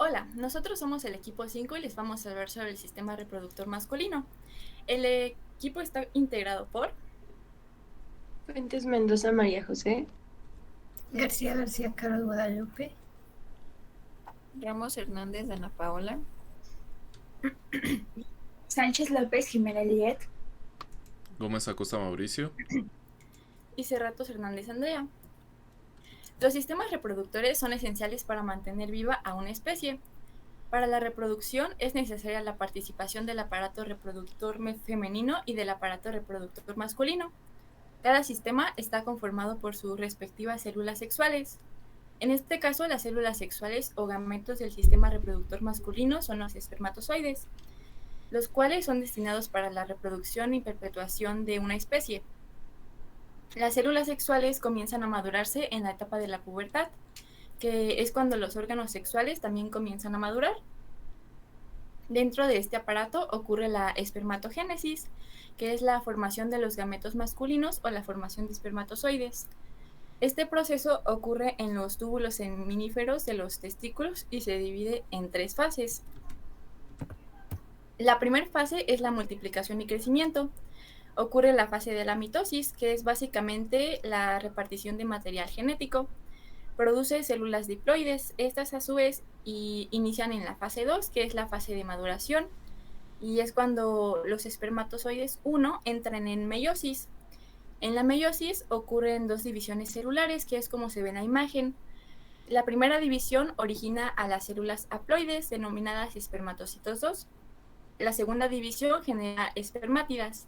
Hola, nosotros somos el equipo 5 y les vamos a hablar sobre el sistema reproductor masculino. El equipo está integrado por Fuentes Mendoza, María José. García García Carlos Guadalupe. Ramos Hernández, Ana Paola. Sánchez López, Jimena Liet. Gómez Acosta Mauricio. y Cerratos Hernández Andrea. Los sistemas reproductores son esenciales para mantener viva a una especie. Para la reproducción es necesaria la participación del aparato reproductor femenino y del aparato reproductor masculino. Cada sistema está conformado por sus respectivas células sexuales. En este caso, las células sexuales o gametos del sistema reproductor masculino son los espermatozoides, los cuales son destinados para la reproducción y perpetuación de una especie. Las células sexuales comienzan a madurarse en la etapa de la pubertad, que es cuando los órganos sexuales también comienzan a madurar. Dentro de este aparato ocurre la espermatogénesis, que es la formación de los gametos masculinos o la formación de espermatozoides. Este proceso ocurre en los túbulos seminíferos de los testículos y se divide en 3 fases. La primera fase es la multiplicación y crecimiento. Ocurre la fase de la mitosis, que es básicamente la repartición de material genético. Produce células diploides. Estas a su vez inician en la fase 2, que es la fase de maduración, y es cuando los espermatozoides 1 entran en meiosis. En la meiosis ocurren 2 divisiones celulares, que es como se ve en la imagen. La primera división origina a las células haploides, denominadas espermatocitos 2. La segunda división genera espermátidas.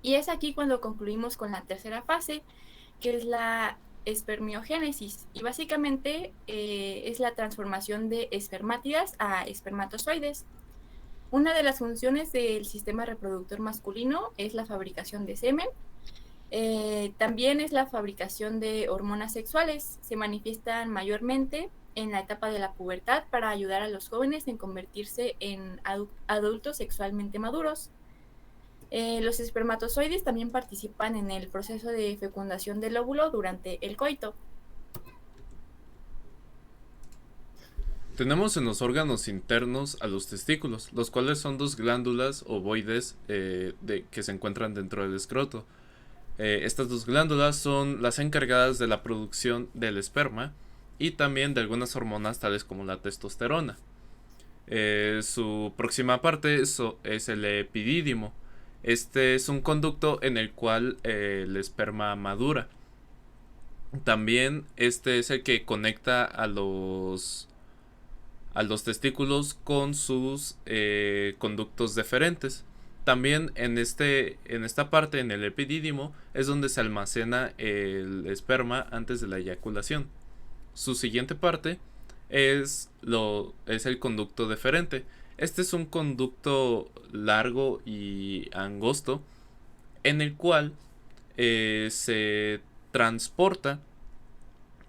Y es aquí cuando concluimos con la tercera fase, que es la espermiogénesis. Y básicamente es la transformación de espermátidas a espermatozoides. Una de las funciones del sistema reproductor masculino es la fabricación de semen. También es la fabricación de hormonas sexuales. Se manifiestan mayormente en la etapa de la pubertad para ayudar a los jóvenes en convertirse en adultos sexualmente maduros. Los espermatozoides también participan en el proceso de fecundación del óvulo durante el coito. Tenemos en los órganos internos a los testículos, los cuales son 2 glándulas ovoides que se encuentran dentro del escroto. Estas 2 glándulas son las encargadas de la producción del esperma y también de algunas hormonas tales como la testosterona. Su próxima parte es el epidídimo. Este es un conducto en el cual el esperma madura. También este es el que conecta a los testículos con sus conductos deferentes. También en esta parte, en el epidídimo, es donde se almacena el esperma antes de la eyaculación. Su siguiente parte es el conducto deferente. Este es un conducto largo y angosto en el cual se transporta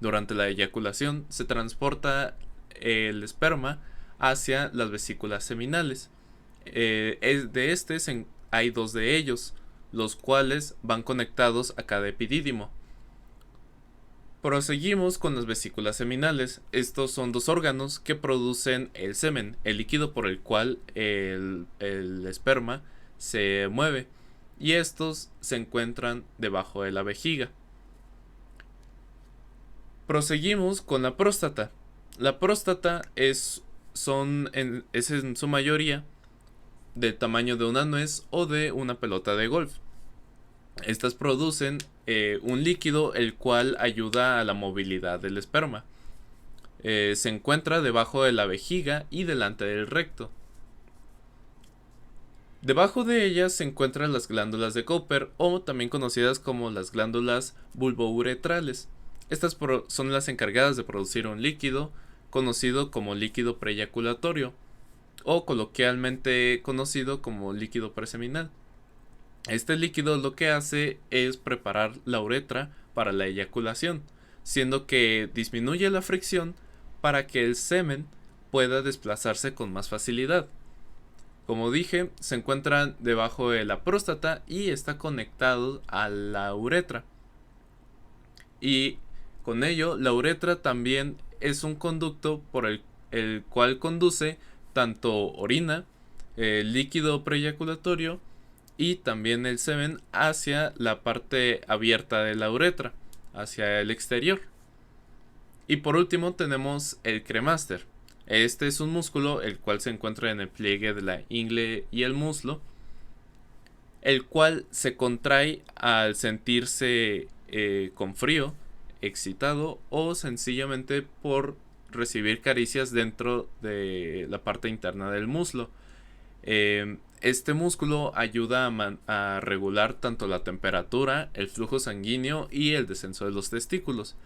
durante la eyaculación, se transporta el esperma hacia las vesículas seminales. Hay 2 de ellos, los cuales van conectados a cada epidídimo. Proseguimos con las vesículas seminales. Estos son 2 órganos que producen el semen, el líquido por el cual el esperma se mueve, y estos se encuentran debajo de la vejiga. Proseguimos con la próstata. La próstata es en su mayoría del tamaño de una nuez o de una pelota de golf. Estas producen un líquido el cual ayuda a la movilidad del esperma. Se encuentra debajo de la vejiga y delante del recto. Debajo de ellas se encuentran las glándulas de Cooper, o también conocidas como las glándulas bulbouretrales. Estas son las encargadas de producir un líquido conocido como líquido preeyaculatorio, o coloquialmente conocido como líquido preseminal. Este líquido lo que hace es preparar la uretra para la eyaculación, siendo que disminuye la fricción para que el semen pueda desplazarse con más facilidad. Como dije, se encuentran debajo de la próstata y está conectado a la uretra. Y con ello, la uretra también es un conducto por el el cual conduce tanto orina, líquido preeyaculatorio y también el semen hacia la parte abierta de la uretra, hacia el exterior. Y por último tenemos el cremaster. Este es un músculo el cual se encuentra en el pliegue de la ingle y el muslo, el cual se contrae al sentirse con frío, excitado o sencillamente por recibir caricias dentro de la parte interna del muslo. Este músculo ayuda a regular tanto la temperatura, el flujo sanguíneo y el descenso de los testículos.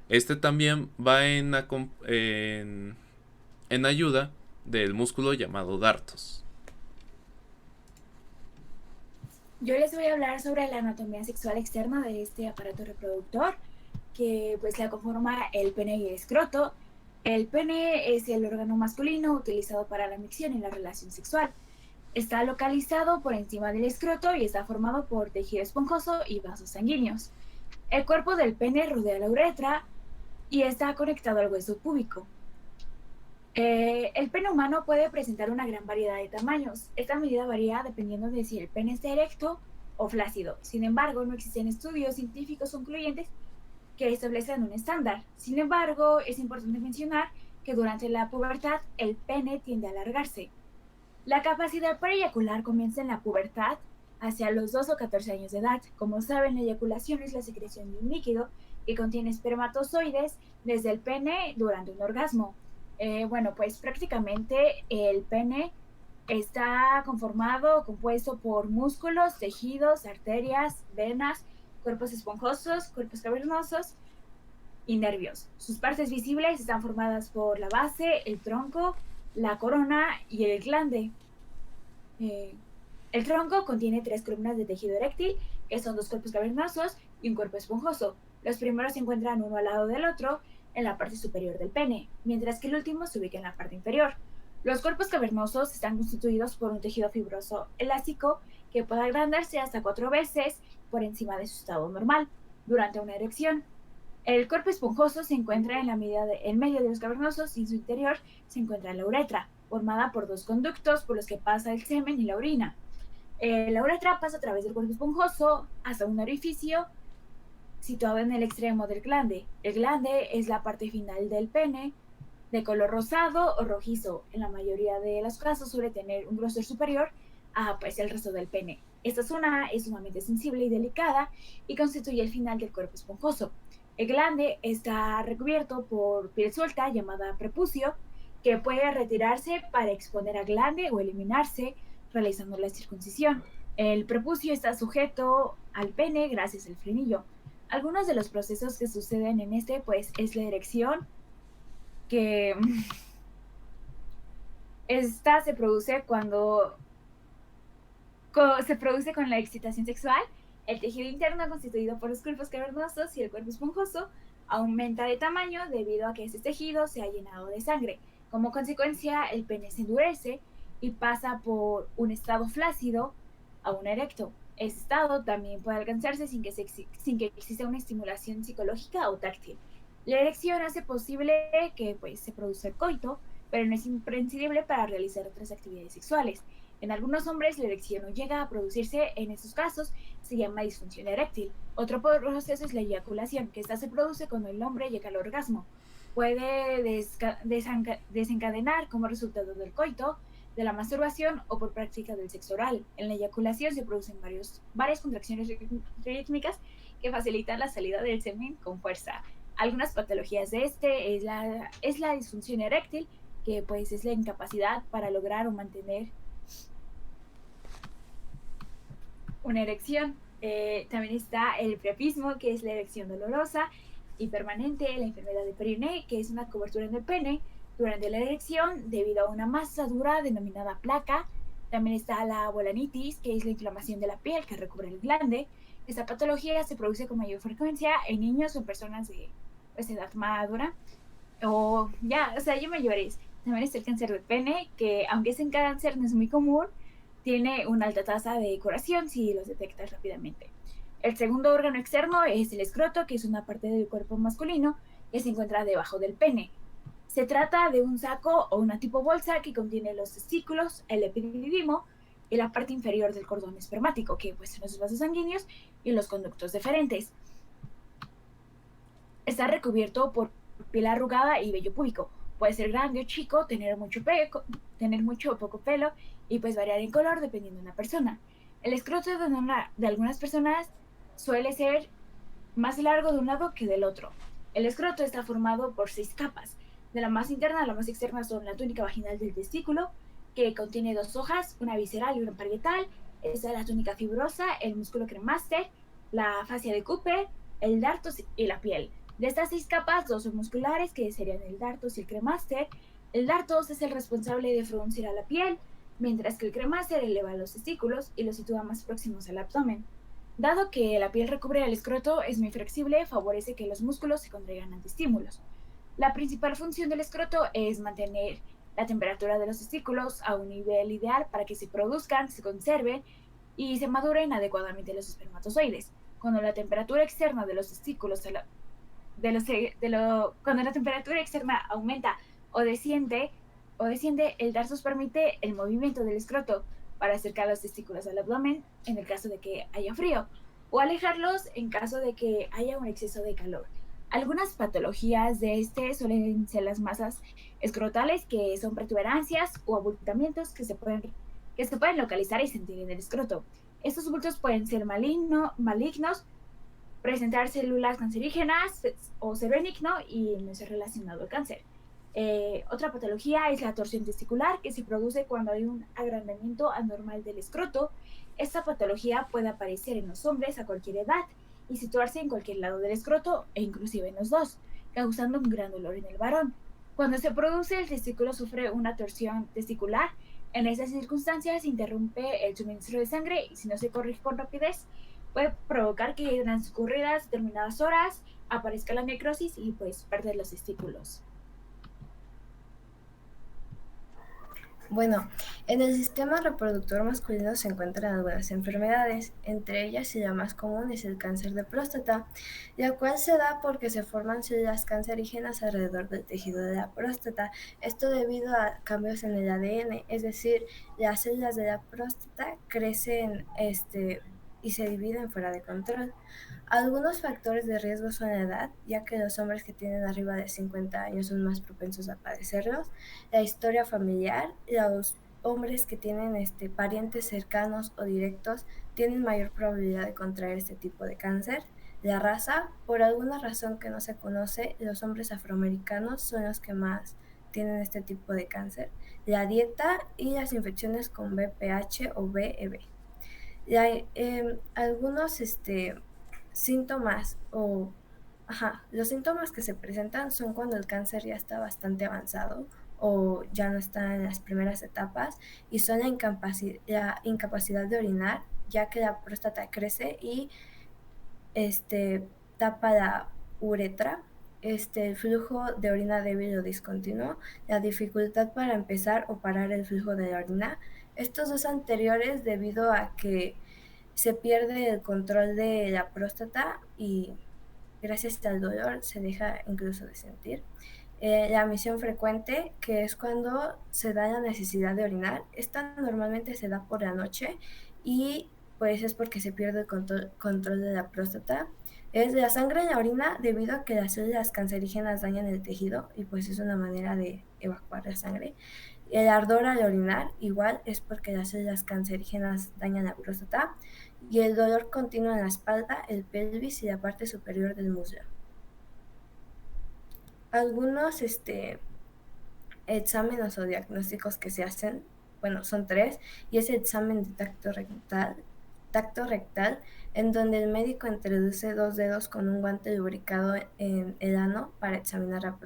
Este también va en ayuda del músculo llamado dartos. Yo les voy a hablar sobre la anatomía sexual externa de este aparato reproductor, que pues la conforma el pene y el escroto. El pene es el órgano masculino utilizado para la micción y la relación sexual. Está localizado por encima del escroto y está formado por tejido esponjoso y vasos sanguíneos. El cuerpo del pene rodea la uretra y está conectado al hueso púbico. El pene humano puede presentar una gran variedad de tamaños. Esta medida varía dependiendo de si el pene está erecto o flácido. Sin embargo, no existen estudios científicos concluyentes que establecen un estándar. Sin embargo, es importante mencionar que durante la pubertad el pene tiende a alargarse. La capacidad para eyacular comienza en la pubertad hacia los 2 o 14 años de edad. Como saben, la eyaculación es la secreción de un líquido que contiene espermatozoides desde el pene durante un orgasmo. Pues prácticamente el pene está compuesto por músculos, tejidos, arterias, venas, cuerpos esponjosos, cuerpos cavernosos y nervios. Sus partes visibles están formadas por la base, el tronco, la corona y el glande. El tronco contiene 3 columnas de tejido eréctil, que son 2 cuerpos cavernosos y un cuerpo esponjoso. Los primeros se encuentran uno al lado del otro en la parte superior del pene, mientras que el último se ubica en la parte inferior. Los cuerpos cavernosos están constituidos por un tejido fibroso elástico que puede agrandarse hasta 4 veces por encima de su estado normal durante una erección. El cuerpo esponjoso se encuentra en medio de los cavernosos y en su interior se encuentra la uretra, formada por 2 conductos por los que pasa el semen y la orina. La uretra pasa a través del cuerpo esponjoso hasta un orificio situado en el extremo del glande. El glande es la parte final del pene, de color rosado o rojizo. En la mayoría de los casos suele tener un grosor superior a el resto del pene. Esta zona es sumamente sensible y delicada y constituye el final del cuerpo esponjoso. El glande está recubierto por piel suelta llamada prepucio, que puede retirarse para exponer a glande o eliminarse realizando la circuncisión. El prepucio está sujeto al pene gracias al frenillo. Algunos de los procesos que suceden en es la erección, que esta se produce se produce con la excitación sexual. El tejido interno constituido por los cuerpos cavernosos y el cuerpo esponjoso aumenta de tamaño debido a que ese tejido se ha llenado de sangre. Como consecuencia, el pene se endurece y pasa por un estado flácido a un erecto. Ese estado también puede alcanzarse sin que exista una estimulación psicológica o táctil. La erección hace posible que se produzca el coito, pero no es imprescindible para realizar otras actividades sexuales. En algunos hombres la erección no llega a producirse. En estos casos se llama disfunción eréctil. Otro proceso es la eyaculación, que esta se produce cuando el hombre llega al orgasmo. Puede desencadenar como resultado del coito, de la masturbación o por práctica del sexo oral. En la eyaculación se producen varias contracciones rítmicas que facilitan la salida del semen con fuerza. Algunas patologías de es la disfunción eréctil, que es la incapacidad para lograr o mantener una erección. También está el priapismo, que es la erección dolorosa y permanente, la enfermedad de Peyronie, que es una cobertura en el pene durante la erección debido a una masa dura denominada placa. También está la bolanitis, que es la inflamación de la piel que recubre el glande. Esta patología se produce con mayor frecuencia en niños o en personas de edad madura o ya mayores. También está el cáncer del pene, que aunque ese cáncer no es muy común, tiene una alta tasa de curación si los detectas rápidamente. El segundo órgano externo es el escroto, que es una parte del cuerpo masculino que se encuentra debajo del pene. Se trata de un saco o una tipo bolsa que contiene los testículos, el epididimo y la parte inferior del cordón espermático, que pues son los vasos sanguíneos y los conductos deferentes. Está recubierto por piel arrugada y vello púbico. Puede ser grande o chico, tener mucho o poco pelo y pues variar en color dependiendo de la persona. El escroto de algunas personas suele ser más largo de un lado que del otro. El escroto está formado por 6 capas. De la más interna a la más externa son la túnica vaginal del testículo, que contiene 2 hojas, una visceral y una parietal. Está la túnica fibrosa, el músculo cremaster, la fascia de Cooper, el dartos y la piel. De estas 6 capas, 2 son musculares, que serían el dartos y el cremaster. El dartos es el responsable de fruncir a la piel, mientras que el cremaster eleva los testículos y los sitúa más próximos al abdomen. Dado que la piel recubre el escroto, es muy flexible, favorece que los músculos se contraigan ante estímulos. La principal función del escroto es mantener la temperatura de los testículos a un nivel ideal para que se produzcan, se conserven y se maduren adecuadamente los espermatozoides. Cuando la temperatura externa de los testículos cuando la temperatura externa aumenta o desciende, el dartos permite el movimiento del escroto para acercar los testículos al abdomen en el caso de que haya frío, o alejarlos en caso de que haya un exceso de calor. Algunas patologías de suelen ser las masas escrotales, que son protuberancias o abultamientos que se pueden localizar y sentir en el escroto. Estos bultos pueden ser malignos, presentar células cancerígenas o ser benigno y no ser relacionado al cáncer. Otra patología es la torsión testicular, que se produce cuando hay un agrandamiento anormal del escroto. Esta patología puede aparecer en los hombres a cualquier edad y situarse en cualquier lado del escroto e inclusive en los dos, causando un gran dolor en el varón. Cuando se produce, el testículo sufre una torsión testicular. En esas circunstancias se interrumpe el suministro de sangre y si no se corrige con rapidez, puede provocar que transcurridas determinadas horas aparezca la necrosis y pues perder los testículos. Bueno, en el sistema reproductor masculino se encuentran algunas enfermedades, entre ellas y la más común es el cáncer de próstata, la cual se da porque se forman células cancerígenas alrededor del tejido de la próstata. Esto debido a cambios en el ADN, es decir, las células de la próstata crecen y se dividen fuera de control. Algunos factores de riesgo son la edad, ya que los hombres que tienen arriba de 50 años son más propensos a padecerlos, la historia familiar, los hombres que tienen parientes cercanos o directos tienen mayor probabilidad de contraer este tipo de cáncer, la raza, por alguna razón que no se conoce, los hombres afroamericanos son los que más tienen este tipo de cáncer, la dieta y las infecciones con VPH o VEB. Algunos síntomas los síntomas que se presentan son cuando el cáncer ya está bastante avanzado o ya no está en las primeras etapas y son la incapacidad de orinar, ya que la próstata crece y tapa la uretra, el flujo de orina débil o discontinuo, la dificultad para empezar o parar el flujo de la orina. Estos dos anteriores debido a que se pierde el control de la próstata y gracias al dolor se deja incluso de sentir. La misión frecuente, que es cuando se da la necesidad de orinar, esta normalmente se da por la noche y pues es porque se pierde el control de la próstata. Es la sangre en la orina debido a que las células cancerígenas dañan el tejido y pues es una manera de evacuar la sangre. El ardor al orinar igual es porque las células cancerígenas dañan la próstata y el dolor continuo en la espalda, el pelvis y la parte superior del muslo. Algunos exámenes o diagnósticos que se hacen, son 3, y es el examen de tacto rectal, en donde el médico introduce 2 dedos con un guante lubricado en el ano para examinar la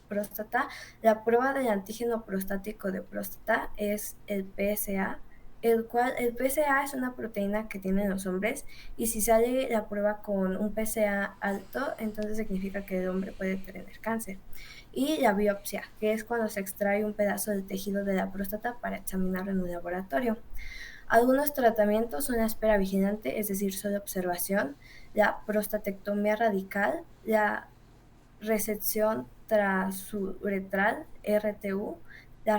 próstata. La prueba del antígeno prostático de próstata es el PSA, el PSA es una proteína que tienen los hombres y si sale la prueba con un PSA alto, entonces significa que el hombre puede tener cáncer. Y la biopsia, que es cuando se extrae un pedazo del tejido de la próstata para examinarlo en un laboratorio. Algunos tratamientos son la espera vigilante, es decir, solo observación, la prostatectomía radical, la resección trasuretral, RTU, la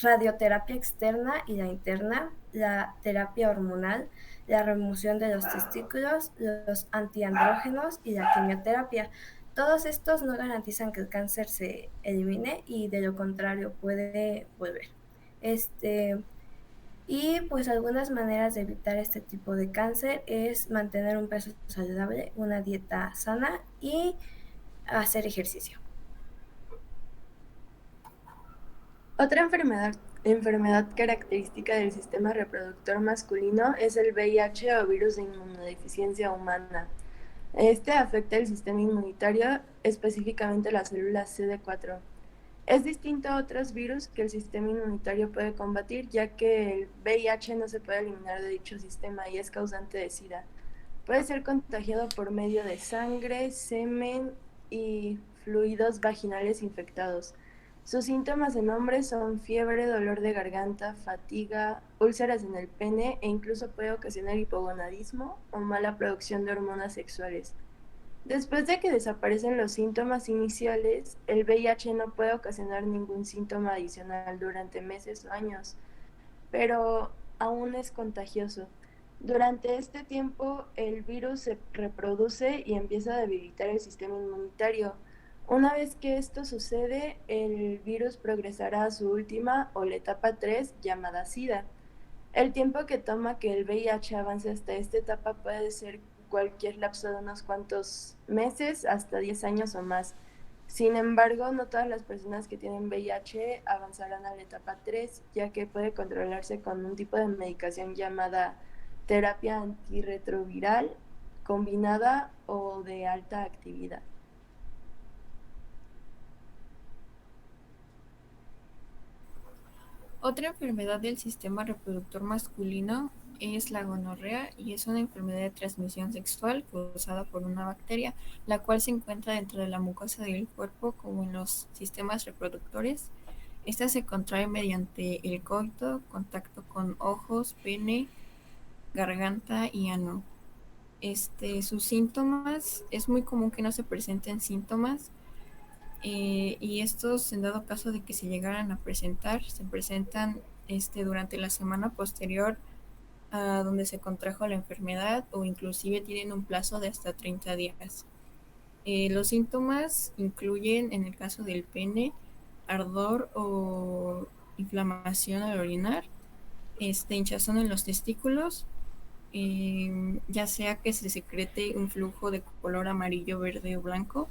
radioterapia externa y la interna, la terapia hormonal, la remoción de los testículos, los antiandrógenos y la quimioterapia. Todos estos no garantizan que el cáncer se elimine y de lo contrario puede volver. Y pues algunas maneras de evitar este tipo de cáncer es mantener un peso saludable, una dieta sana y hacer ejercicio. Otra enfermedad característica del sistema reproductor masculino es el VIH o virus de inmunodeficiencia humana. Este afecta el sistema inmunitario, específicamente las células CD4. Es distinto a otros virus que el sistema inmunitario puede combatir, ya que el VIH no se puede eliminar de dicho sistema y es causante de SIDA. Puede ser contagiado por medio de sangre, semen y fluidos vaginales infectados. Sus síntomas en hombres son fiebre, dolor de garganta, fatiga, úlceras en el pene e incluso puede ocasionar hipogonadismo o mala producción de hormonas sexuales. Después de que desaparecen los síntomas iniciales, el VIH no puede ocasionar ningún síntoma adicional durante meses o años, pero aún es contagioso. Durante este tiempo, el virus se reproduce y empieza a debilitar el sistema inmunitario. Una vez que esto sucede, el virus progresará a su última o la etapa 3, llamada SIDA. El tiempo que toma que el VIH avance hasta esta etapa puede ser cualquier lapso de unos cuantos meses hasta 10 años o más. Sin embargo, no todas las personas que tienen VIH avanzarán a la etapa 3, ya que puede controlarse con un tipo de medicación llamada terapia antirretroviral combinada o de alta actividad. Otra enfermedad del sistema reproductor masculino es la gonorrea y es una enfermedad de transmisión sexual causada por una bacteria, la cual se encuentra dentro de la mucosa del cuerpo como en los sistemas reproductores. Esta se contrae mediante el coito, contacto con ojos, pene, garganta y ano. Sus síntomas, es muy común que no se presenten síntomas, y estos, en dado caso de que se llegaran a presentar, se presentan durante la semana posterior a donde se contrajo la enfermedad o inclusive tienen un plazo de hasta 30 días. Los síntomas incluyen, en el caso del pene, ardor o inflamación al orinar, hinchazón en los testículos, ya sea que se secrete un flujo de color amarillo, verde o blanco,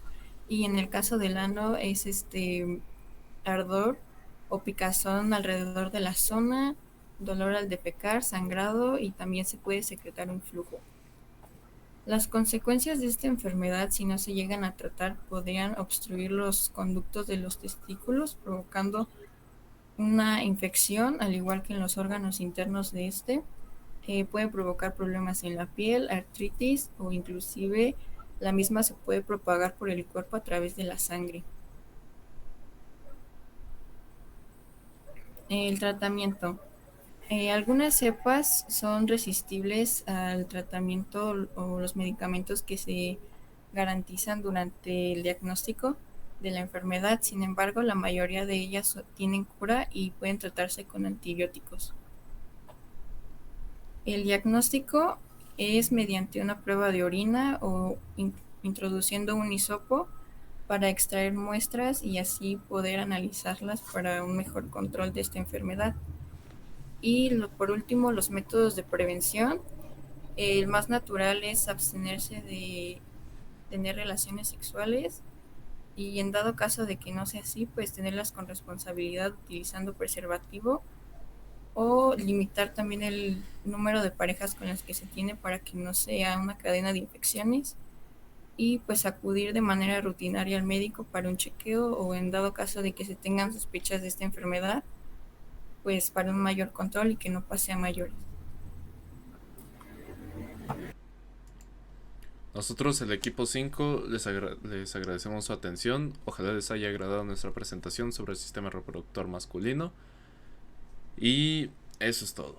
y en el caso del ano es ardor o picazón alrededor de la zona, dolor al defecar, sangrado y también se puede secretar un flujo. Las consecuencias de esta enfermedad, si no se llegan a tratar, podrían obstruir los conductos de los testículos, provocando una infección, al igual que en los órganos internos de puede provocar problemas en la piel, artritis o inclusive la misma se puede propagar por el cuerpo a través de la sangre. El tratamiento. Algunas cepas son resistibles al tratamiento o los medicamentos que se garantizan durante el diagnóstico de la enfermedad. Sin embargo, la mayoría de ellas tienen cura y pueden tratarse con antibióticos. El diagnóstico es mediante una prueba de orina o introduciendo un hisopo para extraer muestras y así poder analizarlas para un mejor control de esta enfermedad. Y por último, los métodos de prevención. El más natural es abstenerse de tener relaciones sexuales y en dado caso de que no sea así, pues tenerlas con responsabilidad utilizando preservativo o limitar también el número de parejas con las que se tiene para que no sea una cadena de infecciones y pues acudir de manera rutinaria al médico para un chequeo o en dado caso de que se tengan sospechas de esta enfermedad, pues para un mayor control y que no pase a mayores. Nosotros, el equipo 5, les agradecemos su atención. Ojalá les haya agradado nuestra presentación sobre el sistema reproductor masculino. Y eso es todo.